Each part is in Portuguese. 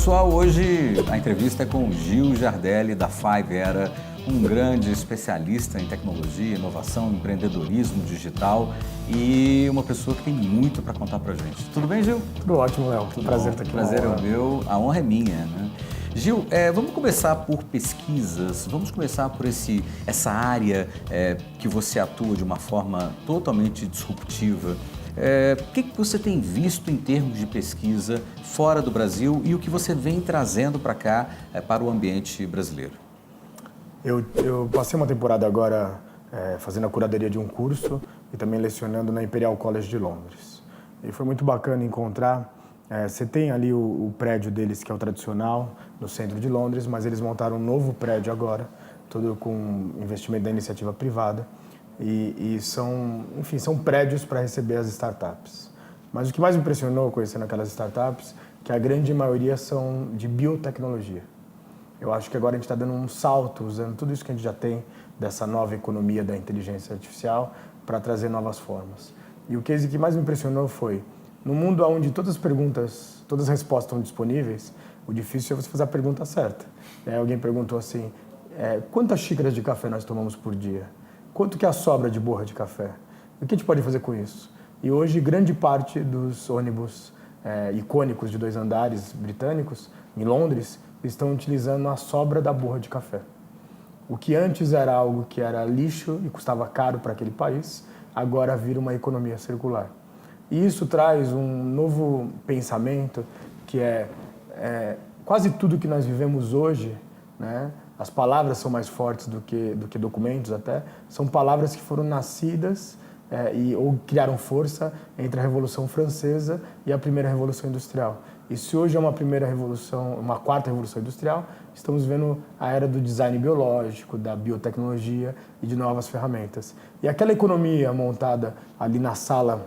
pessoal, hoje a entrevista é com o Gil Giardelli, da 5Era, um grande especialista em tecnologia, inovação, empreendedorismo digital e uma pessoa que tem muito para contar para a gente. Tudo bem, Gil? Tudo ótimo, Léo. Prazer estar aqui. Prazer é o meu, a honra é minha, né? Gil, vamos começar por pesquisas, vamos começar por essa área que você atua de uma forma totalmente disruptiva. O que você tem visto em termos de pesquisa fora do Brasil e o que você vem trazendo para cá, para o ambiente brasileiro? Eu passei uma temporada agora fazendo a curadoria de um curso e também lecionando na Imperial College de Londres. E foi muito bacana encontrar, você tem ali o prédio deles que é o tradicional, no centro de Londres, mas eles montaram um novo prédio agora, todo com investimento da iniciativa privada. E são prédios para receber as startups. Mas o que mais me impressionou conhecendo aquelas startups, que a grande maioria são de biotecnologia. Eu acho que agora a gente está dando um salto, usando tudo isso que a gente já tem, dessa nova economia da inteligência artificial, para trazer novas formas. E o case que mais me impressionou foi, no mundo onde todas as respostas estão disponíveis, o difícil é você fazer a pergunta certa. Alguém perguntou assim, quantas xícaras de café nós tomamos por dia? Quanto que é a sobra de borra de café? O que a gente pode fazer com isso? E hoje, grande parte dos ônibus icônicos de 2 andares britânicos, em Londres, estão utilizando a sobra da borra de café. O que antes era algo que era lixo e custava caro para aquele país, agora vira uma economia circular. E isso traz um novo pensamento que quase tudo que nós vivemos hoje, né? As palavras são mais fortes do que documentos até, são palavras que foram nascidas ou criaram força entre a Revolução Francesa e a primeira Revolução Industrial. E se hoje é uma quarta Revolução Industrial, estamos vendo a era do design biológico, da biotecnologia e de novas ferramentas. E aquela economia montada ali na sala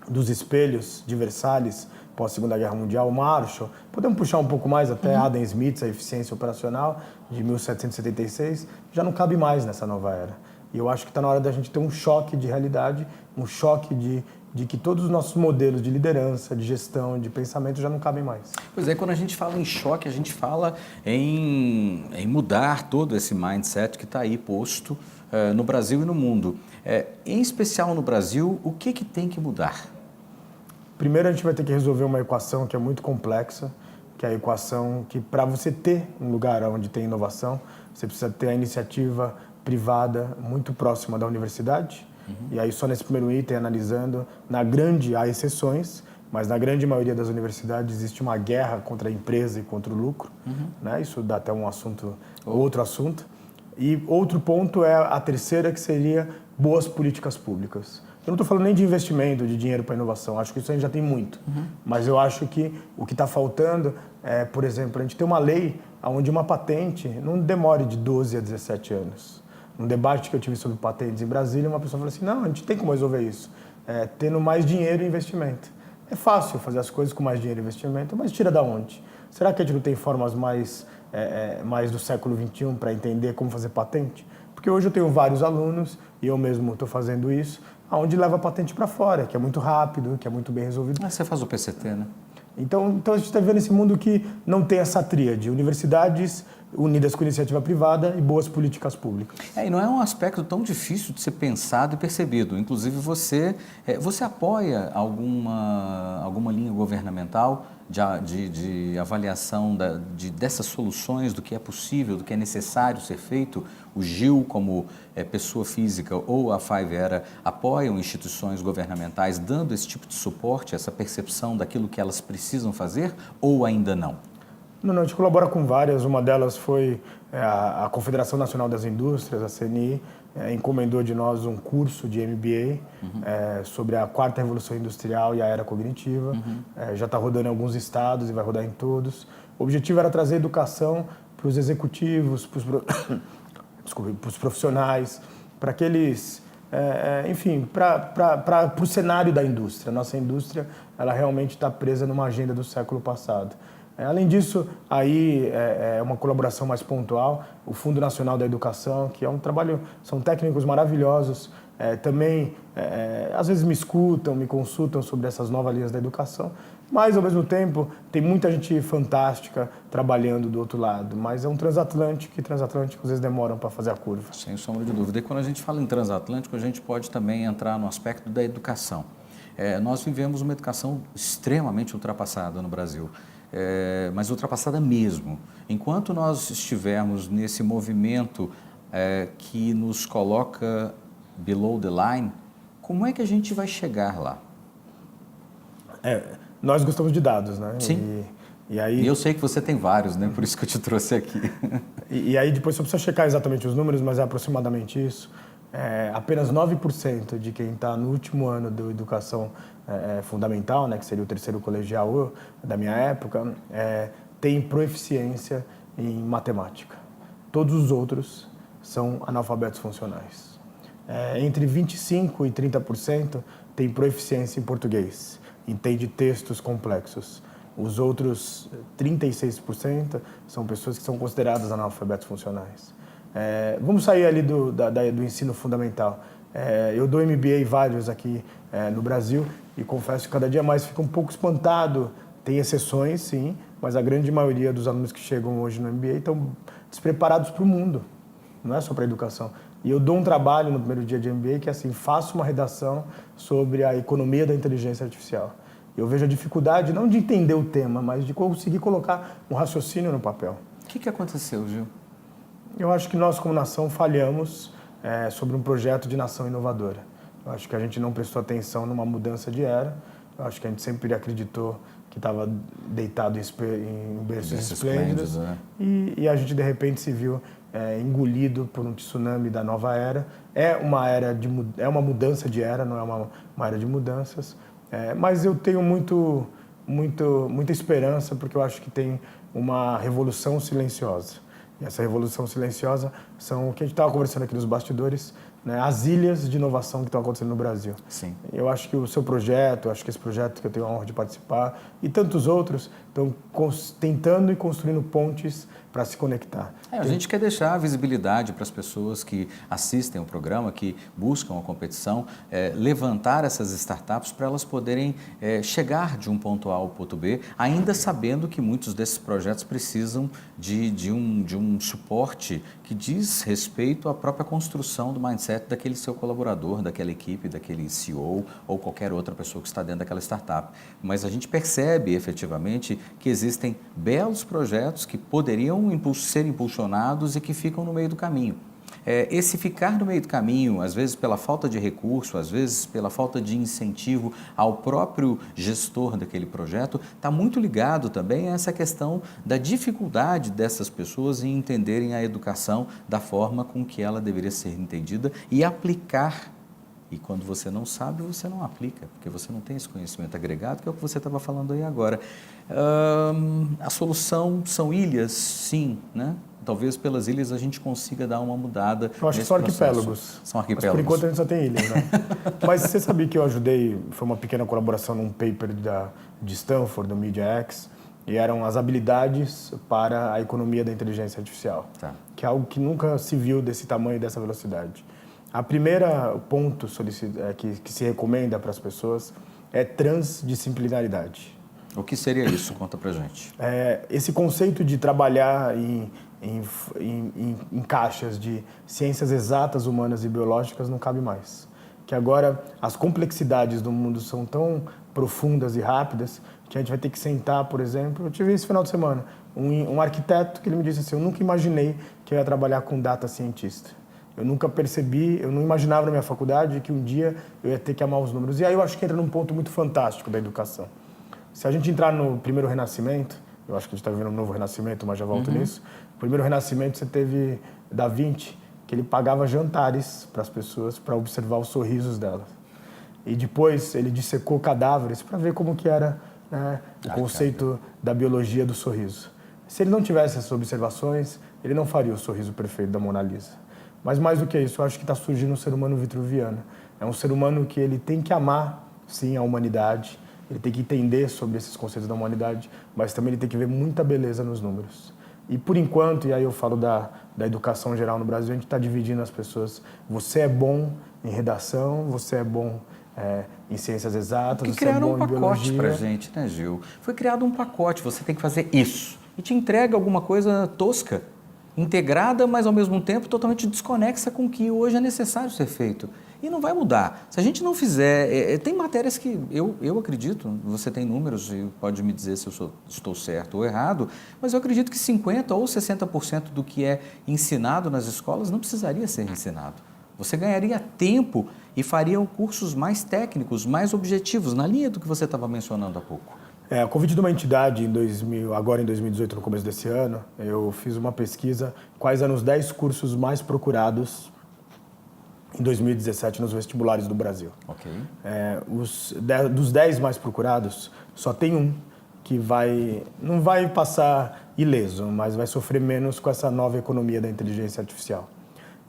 dos espelhos de Versalhes, pós-Segunda Guerra Mundial, Marshall, podemos puxar um pouco mais até Adam Smith, a eficiência operacional de 1776, já não cabe mais nessa nova era. E eu acho que está na hora da gente ter um choque de realidade, um choque de que todos os nossos modelos de liderança, de gestão, de pensamento já não cabem mais. Pois é, quando a gente fala em choque, a gente fala em mudar todo esse mindset que está aí posto no Brasil e no mundo. Em especial no Brasil, o que tem que mudar? Primeiro a gente vai ter que resolver uma equação que é muito complexa, que é a equação que para você ter um lugar onde tem inovação, você precisa ter a iniciativa privada muito próxima da universidade. E aí só nesse primeiro item, analisando, há exceções, mas na grande maioria das universidades existe uma guerra contra a empresa e contra o lucro. Né? Isso dá até outro assunto. E outro ponto é a terceira, que seria boas políticas públicas. Eu não estou falando nem de investimento, de dinheiro para inovação, acho que isso a gente já tem muito. Mas eu acho que o que está faltando é, por exemplo, a gente tem uma lei onde uma patente não demore de 12 a 17 anos. Num debate que eu tive sobre patentes em Brasília, uma pessoa falou assim, não, a gente tem como resolver isso, tendo mais dinheiro e investimento. É fácil fazer as coisas com mais dinheiro e investimento, mas tira da onde? Será que a gente não tem formas mais do século XXI para entender como fazer patente? Porque hoje eu tenho vários alunos, e eu mesmo estou fazendo isso, onde leva a patente para fora, que é muito rápido, que é muito bem resolvido. Você faz o PCT, né? Então a gente está vendo esse mundo que não tem essa tríade, universidades unidas com iniciativa privada e boas políticas públicas. E não é um aspecto tão difícil de ser pensado e percebido. Inclusive você apoia alguma linha governamental de avaliação dessas soluções, do que é possível, do que é necessário ser feito? O Gil, como pessoa física, ou a 5Era apoiam instituições governamentais dando esse tipo de suporte, essa percepção daquilo que elas precisam fazer, ou ainda não? Não, a gente colabora com várias. Uma delas foi a Confederação Nacional das Indústrias, a CNI, encomendou de nós um curso de MBA sobre a quarta revolução industrial e a era cognitiva. Já está rodando em alguns estados e vai rodar em todos. O objetivo era trazer educação para os executivos, para os profissionais, para aqueles... para o cenário da indústria. Nossa indústria, ela realmente está presa numa agenda do século passado. Além disso, aí é uma colaboração mais pontual, o Fundo Nacional da Educação, que é um trabalho, são técnicos maravilhosos também às vezes me escutam, me consultam sobre essas novas linhas da educação, mas ao mesmo tempo tem muita gente fantástica trabalhando do outro lado, mas é um transatlântico e transatlânticos às vezes demoram para fazer a curva. Sem sombra de dúvida. E quando a gente fala em transatlântico, a gente pode também entrar no aspecto da educação. Nós vivemos uma educação extremamente ultrapassada no Brasil. Mas ultrapassada mesmo. Enquanto nós estivermos nesse movimento que nos coloca below the line, como é que a gente vai chegar lá? Nós gostamos de dados, né? Sim. E aí... E eu sei que você tem vários, né? Por isso que eu te trouxe aqui. E aí depois você precisa checar exatamente os números, mas é aproximadamente isso. Apenas 9% de quem está no último ano da educação fundamental, né, que seria o terceiro colegial da minha época, tem proeficiência em matemática. Todos os outros são analfabetos funcionais. Entre 25% e 30% tem proeficiência em português, entende textos complexos. Os outros 36% são pessoas que são consideradas analfabetos funcionais. Vamos sair ali do ensino fundamental. Eu dou MBA vários aqui no Brasil e confesso que cada dia mais fico um pouco espantado. Tem exceções, sim, mas a grande maioria dos alunos que chegam hoje no MBA estão despreparados para o mundo, não é só para a educação. E eu dou um trabalho no primeiro dia de MBA que é assim, faço uma redação sobre a economia da inteligência artificial. Eu vejo a dificuldade não de entender o tema, mas de conseguir colocar um raciocínio no papel. O que aconteceu, Gil? Eu acho que nós, como nação, falhamos sobre um projeto de nação inovadora. Eu acho que a gente não prestou atenção numa mudança de era. Eu acho que a gente sempre acreditou que estava deitado em berços esplêndidos. Né? E a gente, de repente, se viu engolido por um tsunami da nova era. É uma mudança de era, não é uma era de mudanças. Mas eu tenho muita esperança, porque eu acho que tem uma revolução silenciosa. E essa revolução silenciosa são o que a gente estava conversando aqui nos bastidores, né, as ilhas de inovação que estão acontecendo no Brasil. Sim. Eu acho que o seu projeto, acho que esse projeto que eu tenho a honra de participar e tantos outros estão tentando e construindo pontes para se conectar. A gente quer deixar a visibilidade para as pessoas que assistem o programa, que buscam a competição, levantar essas startups para elas poderem chegar de um ponto A ao ponto B, ainda sabendo que muitos desses projetos precisam de um suporte que diz respeito à própria construção do mindset daquele seu colaborador, daquela equipe, daquele CEO ou qualquer outra pessoa que está dentro daquela startup. Mas a gente percebe efetivamente que existem belos projetos que poderiam ser impulsionados e que ficam no meio do caminho. Esse ficar no meio do caminho, às vezes pela falta de recurso, às vezes pela falta de incentivo ao próprio gestor daquele projeto, está muito ligado também a essa questão da dificuldade dessas pessoas em entenderem a educação da forma com que ela deveria ser entendida e aplicar. E quando você não sabe, você não aplica, porque você não tem esse conhecimento agregado, que é o que você estava falando aí agora. A solução são ilhas, sim, né? Talvez pelas ilhas a gente consiga dar uma mudada. Eu acho que são arquipélagos. São arquipélagos. Mas por enquanto a gente só tem ilhas, né? Mas você sabia que eu ajudei, foi uma pequena colaboração num paper de Stanford, do MediaX, e eram as habilidades para a economia da inteligência artificial, que é algo que nunca se viu desse tamanho e dessa velocidade. A primeira ponto que se recomenda para as pessoas é transdisciplinaridade. O que seria isso? Conta pra gente. Esse conceito de trabalhar em caixas de ciências exatas, humanas e biológicas não cabe mais. Que agora as complexidades do mundo são tão profundas e rápidas que a gente vai ter que sentar, por exemplo, eu tive esse final de semana, um arquiteto que ele me disse assim, eu nunca imaginei que eu ia trabalhar com data cientista. Eu nunca percebi, eu não imaginava na minha faculdade que um dia eu ia ter que amar os números. E aí eu acho que entra num ponto muito fantástico da educação. Se a gente entrar no primeiro renascimento, eu acho que a gente está vivendo um novo renascimento, mas já volto nisso. No primeiro renascimento você teve Da Vinci, que ele pagava jantares para as pessoas para observar os sorrisos delas. E depois ele dissecou cadáveres para ver como que era, né, o conceito da biologia do sorriso. Se ele não tivesse essas observações, ele não faria o sorriso perfeito da Mona Lisa. Mas mais do que isso, eu acho que está surgindo um ser humano vitruviano. É um ser humano que ele tem que amar, sim, a humanidade, ele tem que entender sobre esses conceitos da humanidade, mas também ele tem que ver muita beleza nos números. E por enquanto, e aí eu falo da educação geral no Brasil, a gente está dividindo as pessoas. Você é bom em redação, você é bom em ciências exatas, Porque você é criaram bom um em pacote pra biologia. gente, né, Gil? Foi criado um pacote, você tem que fazer isso. E te entrega alguma coisa tosca, integrada, mas ao mesmo tempo totalmente desconexa com o que hoje é necessário ser feito. E não vai mudar. Se a gente não fizer... tem matérias que eu acredito, você tem números e pode me dizer se eu estou certo ou errado, mas eu acredito que 50% ou 60% do que é ensinado nas escolas não precisaria ser ensinado. Você ganharia tempo e faria cursos mais técnicos, mais objetivos, na linha do que você estava mencionando há pouco. A convite de uma entidade, agora em 2018, no começo desse ano, eu fiz uma pesquisa quais eram os 10 cursos mais procurados em 2017 nos vestibulares do Brasil. Ok. Dos 10 mais procurados, só tem um que não vai passar ileso, mas vai sofrer menos com essa nova economia da inteligência artificial,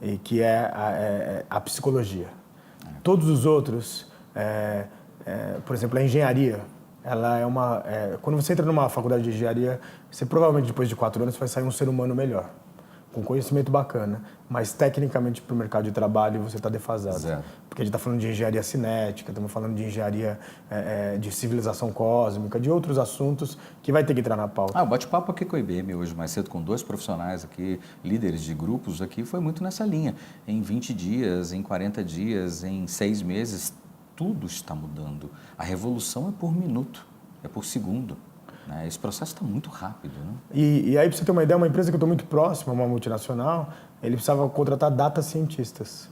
e que é a psicologia. Todos os outros, por exemplo, a engenharia, ela quando você entra numa faculdade de engenharia, você provavelmente depois de 4 anos vai sair um ser humano melhor, com conhecimento bacana, mas tecnicamente para o mercado de trabalho você está defasado. Zero. Porque a gente está falando de engenharia cinética, estamos falando de engenharia de civilização cósmica, de outros assuntos que vai ter que entrar na pauta. O bate-papo aqui com a IBM hoje mais cedo, com 2 profissionais aqui, líderes de grupos aqui, foi muito nessa linha. Em 20 dias, em 40 dias, em 6 meses, tudo está mudando. A revolução é por minuto, é por segundo. Esse processo está muito rápido. Né? E aí, para você ter uma ideia, uma empresa que eu estou muito próxima, uma multinacional, ele precisava contratar data cientistas.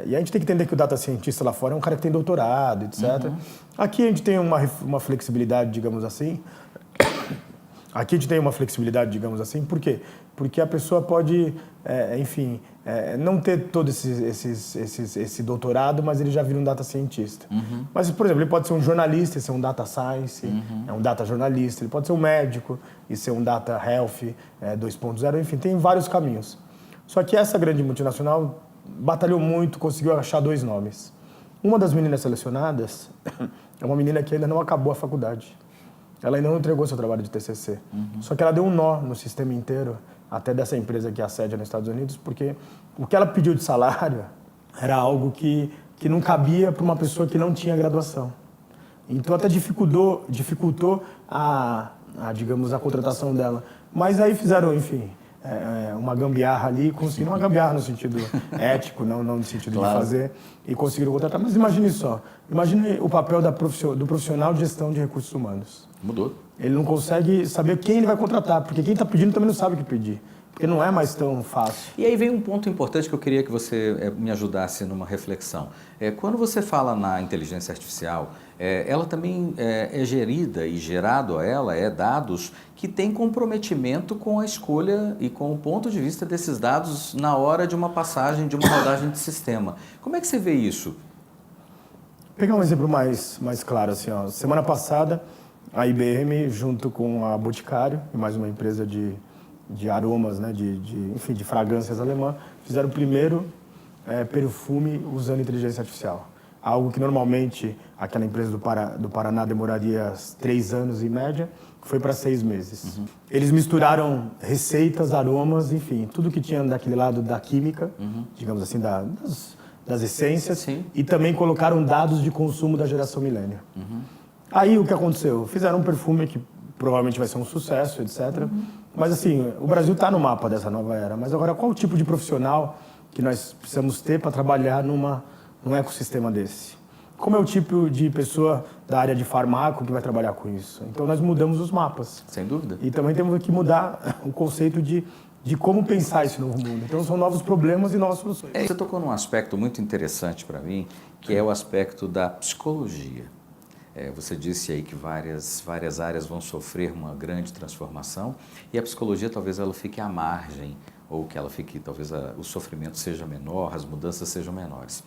E a gente tem que entender que o data cientista lá fora é um cara que tem doutorado, etc. Uhum. Aqui a gente tem uma flexibilidade, digamos assim. Por quê? Porque a pessoa pode, não ter todo esse doutorado, mas ele já vira um data cientista. Uhum. Mas, por exemplo, ele pode ser um jornalista e ser um data science, é um data jornalista. Ele pode ser um médico e ser um data health 2.0, enfim, tem vários caminhos. Só que essa grande multinacional batalhou muito, conseguiu achar 2 nomes. Uma das meninas selecionadas é uma menina que ainda não acabou a faculdade. Ela ainda não entregou seu trabalho de TCC. Uhum. Só que ela deu um nó no sistema inteiro, até dessa empresa que é a sede nos Estados Unidos, porque o que ela pediu de salário era algo que não cabia para uma pessoa que não tinha graduação. Então até dificultou digamos, a contratação dela. Mas aí fizeram, uma gambiarra ali, conseguiram uma gambiarra no sentido ético, não no sentido de fazer, e conseguiram contratar. Mas imagine só, imagine o papel do profissional de gestão de recursos humanos. Mudou. Ele não consegue saber quem ele vai contratar, porque quem está pedindo também não sabe o que pedir, porque não é mais tão fácil. E aí vem um ponto importante que eu queria que você me ajudasse numa reflexão. Quando você fala na inteligência artificial, ela também é gerida e gerado a ela dados que têm comprometimento com a escolha e com o ponto de vista desses dados na hora de uma passagem, de uma rodagem de sistema. Como é que você vê isso? Vou pegar um exemplo mais claro. Assim, semana passada, a IBM, junto com a Boticário, e mais uma empresa de aromas, né, de fragrâncias alemã, fizeram o primeiro perfume usando inteligência artificial. Algo que normalmente aquela empresa do Paraná demoraria 3 anos em média, foi para 6 meses. Uhum. Eles misturaram receitas, aromas, tudo que tinha daquele lado da química, digamos assim, das essências, sim, e também colocaram dados de consumo da geração milênio. Uhum. Aí o que aconteceu? Fizeram um perfume que provavelmente vai ser um sucesso, etc. Mas assim, o Brasil está no mapa dessa nova era. Mas agora, qual o tipo de profissional que nós precisamos ter para trabalhar num ecossistema desse? Como é o tipo de pessoa da área de farmaco que vai trabalhar com isso? Então nós mudamos os mapas. Sem dúvida. E também temos que mudar o conceito de como pensar esse novo mundo. Então são novos problemas e novas soluções. Você tocou num aspecto muito interessante para mim, que é o aspecto da psicologia. Você disse aí que várias áreas vão sofrer uma grande transformação e a psicologia talvez ela fique à margem ou que ela fique, talvez o sofrimento seja menor, as mudanças sejam menores.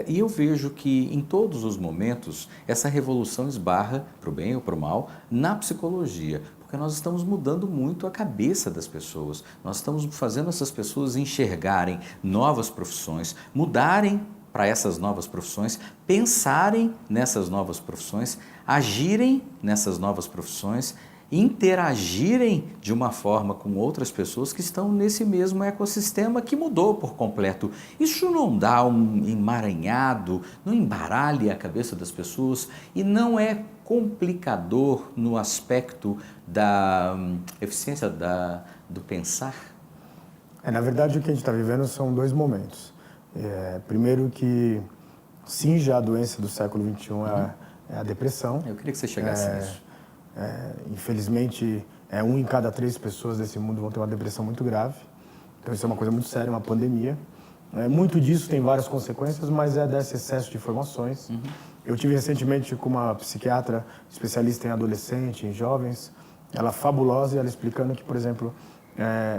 E eu vejo que em todos os momentos essa revolução esbarra, para o bem ou para o mal, na psicologia, porque nós estamos mudando muito a cabeça das pessoas, nós estamos fazendo essas pessoas enxergarem novas profissões, mudarem para essas novas profissões, pensarem nessas novas profissões, agirem nessas novas profissões interagirem de uma forma com outras pessoas que estão nesse mesmo ecossistema que mudou por completo. Isso não dá um emaranhado, não embaralha a cabeça das pessoas e não é complicador no aspecto da eficiência do pensar? Na verdade, o que a gente está vivendo são dois momentos. Primeiro que, sim, já a doença do século XXI é a depressão. Eu queria que você chegasse nisso. Infelizmente, 1 em cada 3 pessoas desse mundo vão ter uma depressão muito grave. Então, isso é uma coisa muito séria, uma pandemia. Muito disso tem várias consequências, mas é desse excesso de informações. Eu tive recentemente com uma psiquiatra especialista em adolescente, em jovens, ela fabulosa, e ela explicando que, por exemplo,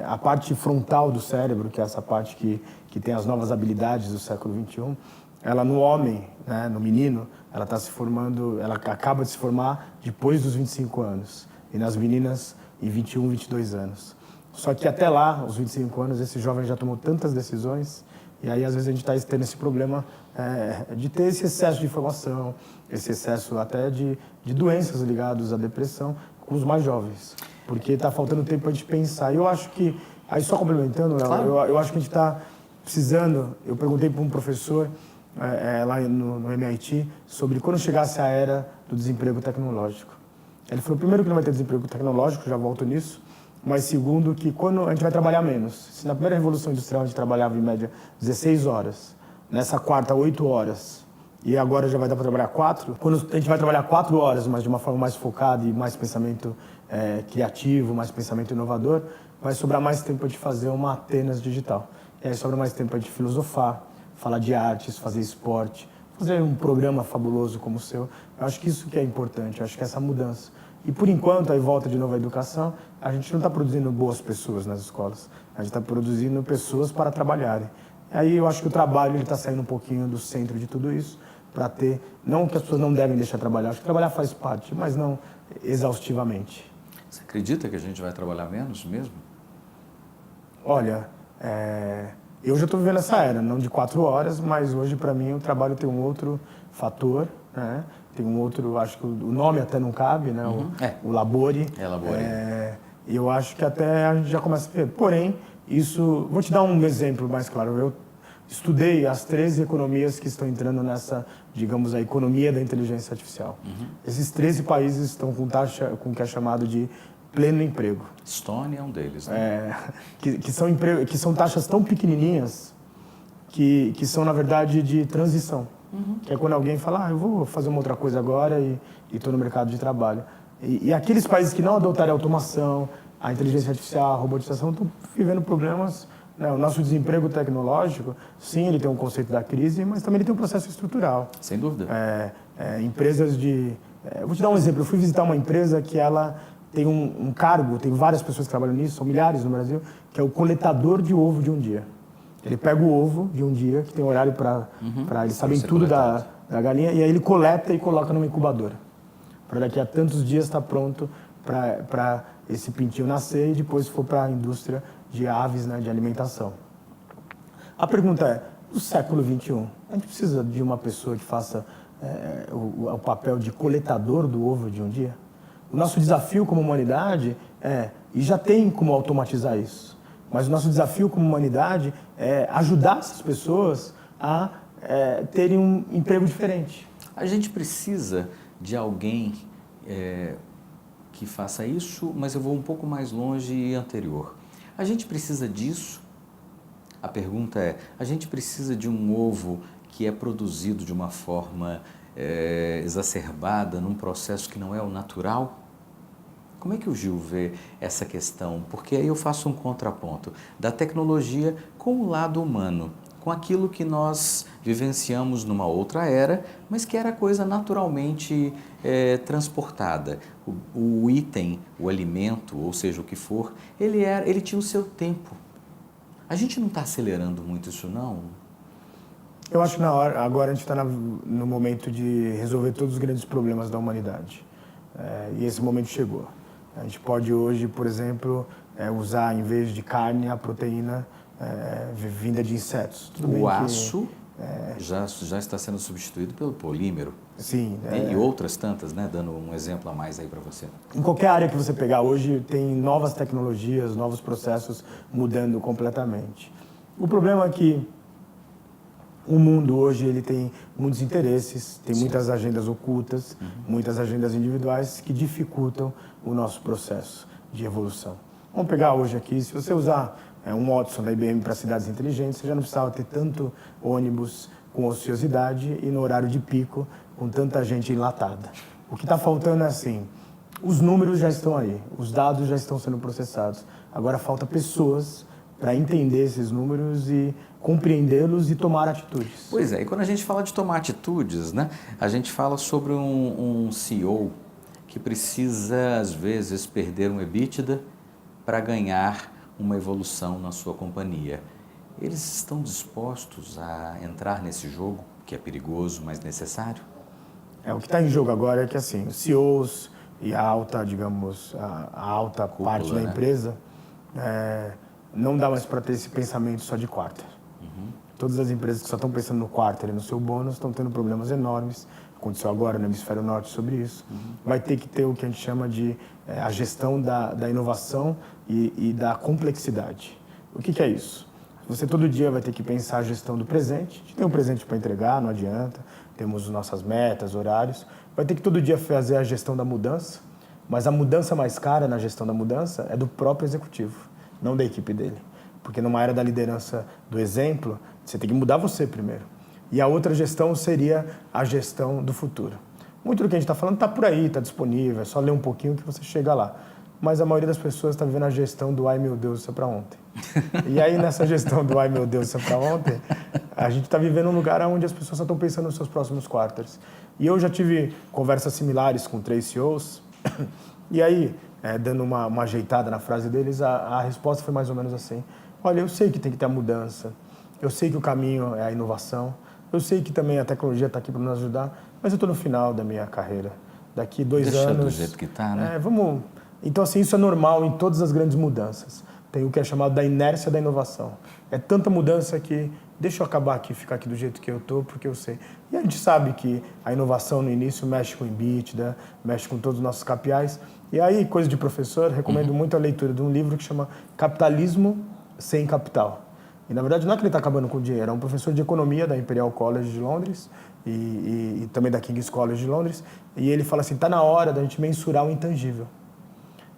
a parte frontal do cérebro, que é essa parte que tem as novas habilidades do século XXI, ela no homem, né, no menino, ela está se formando, ela acaba de se formar depois dos 25 anos. E nas meninas, em 21, 22 anos. Só que até lá, os 25 anos, esse jovem já tomou tantas decisões, e aí às vezes a gente está tendo esse problema de ter esse excesso de informação, esse excesso até de doenças ligadas à depressão com os mais jovens. Porque está faltando tempo para a gente pensar. E eu acho que, aí só complementando, Léo, claro. eu acho que a gente está precisando, eu perguntei para um professor lá no MIT sobre quando chegasse a era do desemprego tecnológico. Ele falou, primeiro, que não vai ter desemprego tecnológico, já volto nisso, mas segundo, que quando a gente vai trabalhar menos. Se na primeira Revolução Industrial a gente trabalhava em média 16 horas, nessa quarta 8 horas, e agora já vai dar para trabalhar 4, quando a gente vai trabalhar 4 horas, mas de uma forma mais focada e mais pensamento criativo, mais pensamento inovador, vai sobrar mais tempo de fazer uma Atenas digital. E aí sobra mais tempo de filosofar, falar de artes, fazer esporte, fazer um programa fabuloso como o seu. Eu acho que isso que é importante, eu acho que é essa mudança. E por enquanto, aí volta de novo à educação, a gente não está produzindo boas pessoas nas escolas, a gente está produzindo pessoas para trabalharem. E aí eu acho que o trabalho está saindo um pouquinho do centro de tudo isso, para ter, não que as pessoas não devem deixar de trabalhar, acho que trabalhar faz parte, mas não exaustivamente. Você acredita que a gente vai trabalhar menos mesmo? Olha, eu já estou vivendo essa era, não de 4 horas, mas hoje para mim o trabalho tem um outro fator, né? Tem um outro, acho que o nome até não cabe, né? O labore. Labore. E eu acho que até a gente já começa a ver. Porém, isso, vou te dar um exemplo mais claro. Eu estudei as 13 economias que estão entrando nessa, digamos, a economia da inteligência artificial. Esses 13 países estão com taxa, com o que é chamado de pleno emprego. Estônia é um deles, né? Que são taxas tão pequenininhas que são, na verdade, de transição. Que é quando alguém fala, eu vou fazer uma outra coisa agora e estou no mercado de trabalho. E aqueles países que não adotarem a automação, a inteligência artificial, a robotização, estão vivendo problemas. Né? O nosso desemprego tecnológico, sim, ele tem um conceito da crise, mas também ele tem um processo estrutural. Sem dúvida. Empresas eu vou te dar um exemplo. Eu fui visitar uma empresa que ela tem um cargo, tem várias pessoas que trabalham nisso, são milhares no Brasil, que é o coletador de ovo de um dia. Ele pega o ovo de um dia, que tem horário para eles sabem tudo da galinha, e aí ele coleta e coloca numa incubadora. Para daqui a tantos dias estar pronto para esse pintinho nascer e depois for para a indústria de aves, né, de alimentação. A pergunta é, no século XXI, a gente precisa de uma pessoa que faça o papel de coletador do ovo de um dia? O nosso desafio como humanidade e já tem como automatizar isso, mas o nosso desafio como humanidade é ajudar essas pessoas a terem um emprego diferente. A gente precisa de alguém que faça isso, mas eu vou um pouco mais longe e anterior. A gente precisa disso? A pergunta é, a gente precisa de um ovo que é produzido de uma forma exacerbada, num processo que não é o natural? Como é que o Gil vê essa questão? Porque aí eu faço um contraponto da tecnologia com o lado humano, com aquilo que nós vivenciamos numa outra era, mas que era coisa naturalmente transportada. O item, o alimento, ou seja, o que for, ele tinha o seu tempo. A gente não está acelerando muito isso, não? Eu acho que agora a gente está no momento de resolver todos os grandes problemas da humanidade. E esse momento chegou. A gente pode hoje, por exemplo, usar, em vez de carne, a proteína vinda de insetos. O aço Já está sendo substituído pelo polímero. Sim. E outras tantas, né? Dando um exemplo a mais aí para você. Em qualquer área que você pegar hoje, tem novas tecnologias, novos processos mudando completamente. O problema é que o mundo hoje ele tem muitos interesses, tem muitas agendas ocultas, muitas agendas individuais que dificultam o nosso processo de evolução. Vamos pegar hoje aqui, se você usar um Watson da IBM para cidades inteligentes, você já não precisava ter tanto ônibus com ociosidade e no horário de pico com tanta gente enlatada. O que está faltando é assim, os números já estão aí, os dados já estão sendo processados, agora falta pessoas para entender esses números e compreendê-los e tomar atitudes. Pois é, e quando a gente fala de tomar atitudes, né, a gente fala sobre um CEO que precisa, às vezes, perder um EBITDA para ganhar uma evolução na sua companhia. Eles estão dispostos a entrar nesse jogo, que é perigoso, mas necessário? O que está em jogo agora é que, assim, os CEOs e a alta, digamos, a alta Cúpula, parte da empresa, não dá mais para ter esse pensamento só de quarter. Todas as empresas que só estão pensando no quarter e no seu bônus estão tendo problemas enormes. Aconteceu agora no Hemisfério Norte sobre isso. Vai ter que ter o que a gente chama de a gestão da inovação e da complexidade. O que é isso? Você todo dia vai ter que pensar a gestão do presente. A gente tem um presente para entregar, não adianta. Temos nossas metas, horários. Vai ter que todo dia fazer a gestão da mudança. Mas a mudança mais cara na gestão da mudança é do próprio executivo, não da equipe dele. Porque numa era da liderança do exemplo, você tem que mudar você primeiro. E a outra gestão seria a gestão do futuro. Muito do que a gente está falando está por aí, está disponível, é só ler um pouquinho que você chega lá. Mas a maioria das pessoas está vivendo a gestão do ai meu Deus, isso é para ontem. E aí nessa gestão do ai meu Deus, isso é para ontem, a gente está vivendo um lugar onde as pessoas só estão pensando nos seus próximos quarters. E eu já tive conversas similares com 3 CEOs, e aí, dando uma ajeitada na frase deles, a resposta foi mais ou menos assim: olha, eu sei que tem que ter a mudança, eu sei que o caminho é a inovação, eu sei que também a tecnologia está aqui para nos ajudar, mas eu estou no final da minha carreira. Daqui 2 anos... Deixa do jeito que está, né? Então, assim, isso é normal em todas as grandes mudanças. Tem o que é chamado da inércia da inovação. É tanta mudança que deixa eu acabar aqui, ficar aqui do jeito que eu estou, porque eu sei. E a gente sabe que a inovação no início mexe com o EBITDA, mexe com todos os nossos KPIs. E aí, coisa de professor, recomendo muito a leitura de um livro que chama Capitalismo Sem Capital. E, na verdade, não é que ele está acabando com o dinheiro, é um professor de economia da Imperial College de Londres e também da King's College de Londres, e ele fala assim, está na hora da gente mensurar o intangível.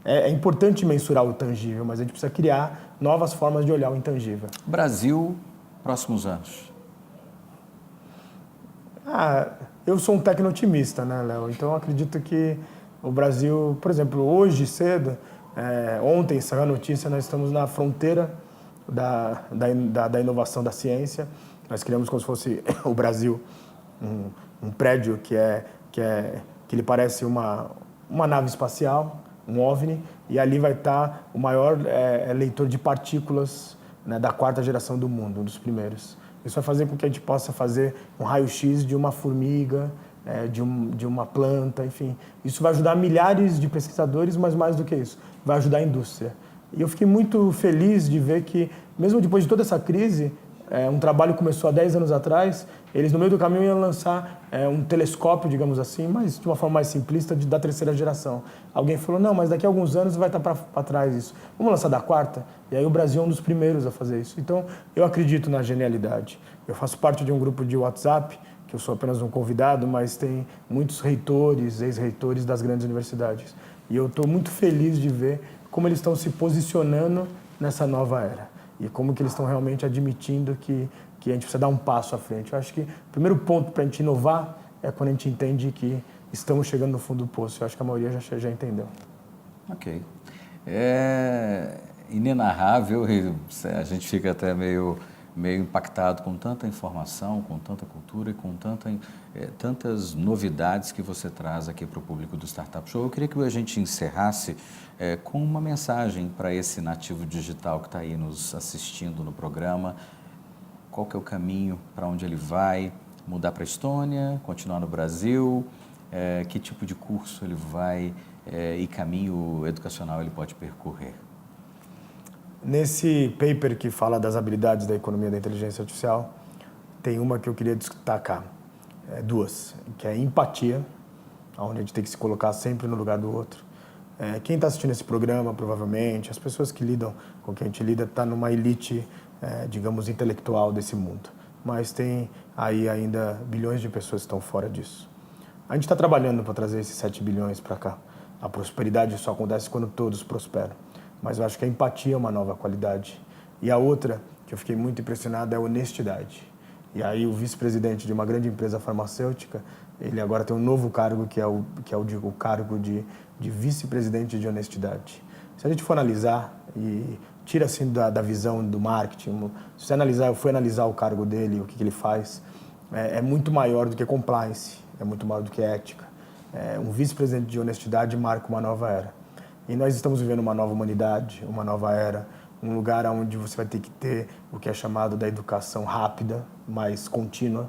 É importante mensurar o tangível, mas a gente precisa criar novas formas de olhar o intangível. Brasil, próximos anos? Eu sou um tecno-otimista, né, Léo? Então, eu acredito que o Brasil, por exemplo, hoje cedo, ontem saiu a notícia, nós estamos na fronteira da inovação da ciência. Nós criamos como se fosse o Brasil, um prédio que ele parece uma nave espacial, um OVNI, e ali vai estar o maior leitor de partículas, né, da 4ª geração do mundo, um dos primeiros. Isso vai fazer com que a gente possa fazer um raio-x de uma formiga, de uma planta, enfim. Isso vai ajudar milhares de pesquisadores, mas mais do que isso, vai ajudar a indústria. E eu fiquei muito feliz de ver que, mesmo depois de toda essa crise, um trabalho que começou há 10 anos atrás, eles no meio do caminho iam lançar um telescópio, digamos assim, mas de uma forma mais simplista, da 3ª geração. Alguém falou, não, mas daqui a alguns anos vai estar para trás isso. Vamos lançar da 4ª? E aí o Brasil é um dos primeiros a fazer isso. Então, eu acredito na genialidade. Eu faço parte de um grupo de WhatsApp, que eu sou apenas um convidado, mas tem muitos reitores, ex-reitores das grandes universidades. E eu estou muito feliz de ver como eles estão se posicionando nessa nova era. E como que eles estão realmente admitindo que a gente precisa dar um passo à frente. Eu acho que o primeiro ponto para a gente inovar é quando a gente entende que estamos chegando no fundo do poço. Eu acho que a maioria já entendeu. Ok. É inenarrável e a gente fica até meio impactado com tanta informação, com tanta cultura e com tantas novidades que você traz aqui para o público do Startup Show. Eu queria que a gente encerrasse com uma mensagem para esse nativo digital que está aí nos assistindo no programa. Qual que é o caminho, para onde ele vai? Mudar para a Estônia? Continuar no Brasil? Que tipo de curso ele vai e caminho educacional ele pode percorrer? Nesse paper que fala das habilidades da economia da inteligência artificial, tem uma que eu queria destacar, duas, que é empatia, onde a gente tem que se colocar sempre no lugar do outro. Quem está assistindo esse programa, provavelmente, as pessoas que lidam com quem a gente lida, está numa elite, digamos, intelectual desse mundo. Mas tem aí ainda bilhões de pessoas que estão fora disso. A gente está trabalhando para trazer esses 7 bilhões para cá. A prosperidade só acontece quando todos prosperam. Mas eu acho que a empatia é uma nova qualidade. E a outra, que eu fiquei muito impressionado, é a honestidade. E aí o vice-presidente de uma grande empresa farmacêutica, ele agora tem um novo cargo, que é o cargo de vice-presidente de honestidade. Se a gente for analisar, e tira assim da visão do marketing, se você analisar, eu fui analisar o cargo dele, o que ele faz, é muito maior do que compliance, é muito maior do que ética. Um vice-presidente de honestidade marca uma nova era. E nós estamos vivendo uma nova humanidade, uma nova era, um lugar onde você vai ter que ter o que é chamado da educação rápida, mais contínua,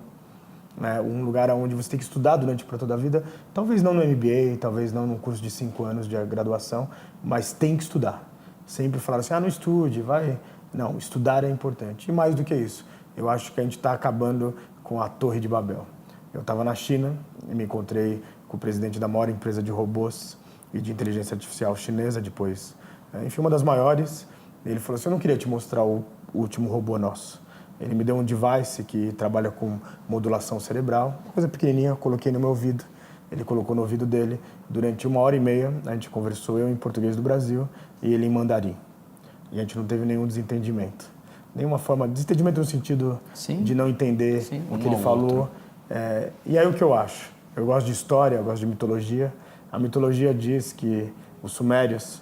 um lugar onde você tem que estudar durante para toda a vida, talvez não no MBA, talvez não num curso de 5 anos de graduação, mas tem que estudar. Sempre falaram assim, não estude, vai... Não, estudar é importante. E mais do que isso, eu acho que a gente está acabando com a Torre de Babel. Eu estava na China e me encontrei com o presidente da maior empresa de robôs e de inteligência artificial chinesa, depois, enfim, uma das maiores. Ele falou assim, eu não queria te mostrar o último robô nosso. Ele me deu um device que trabalha com modulação cerebral, uma coisa pequenininha, coloquei no meu ouvido. Ele colocou no ouvido dele. Durante 1h30, a gente conversou, eu em português do Brasil e ele em mandarim. E a gente não teve nenhum desentendimento. Nenhuma forma de desentendimento no sentido de não entender o que ele falou. E aí o que eu acho? Eu gosto de história, eu gosto de mitologia. A mitologia diz que os sumérios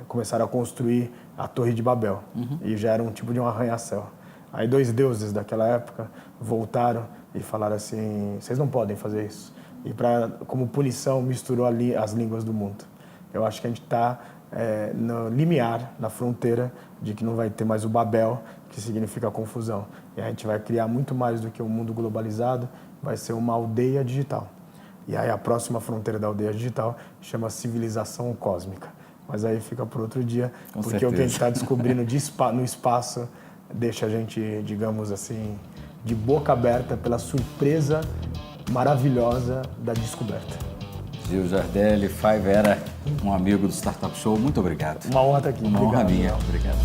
começaram a construir a Torre de Babel. E já era um tipo de um arranha-céu. Aí 2 deuses daquela época voltaram e falaram assim, vocês não podem fazer isso. E como punição misturou as línguas do mundo. Eu acho que a gente está no limiar, na fronteira de que não vai ter mais o Babel, que significa confusão. E a gente vai criar muito mais do que um mundo globalizado, vai ser uma aldeia digital. E aí a próxima fronteira da aldeia digital chama civilização cósmica. Mas aí fica por outro dia, porque certeza. O que a gente está descobrindo no espaço deixa a gente, digamos assim, de boca aberta pela surpresa maravilhosa da descoberta. Gil Giardelli, Five Era, um amigo do Startup Show, muito obrigado. Uma honra estar aqui. Uma honra minha. Obrigado.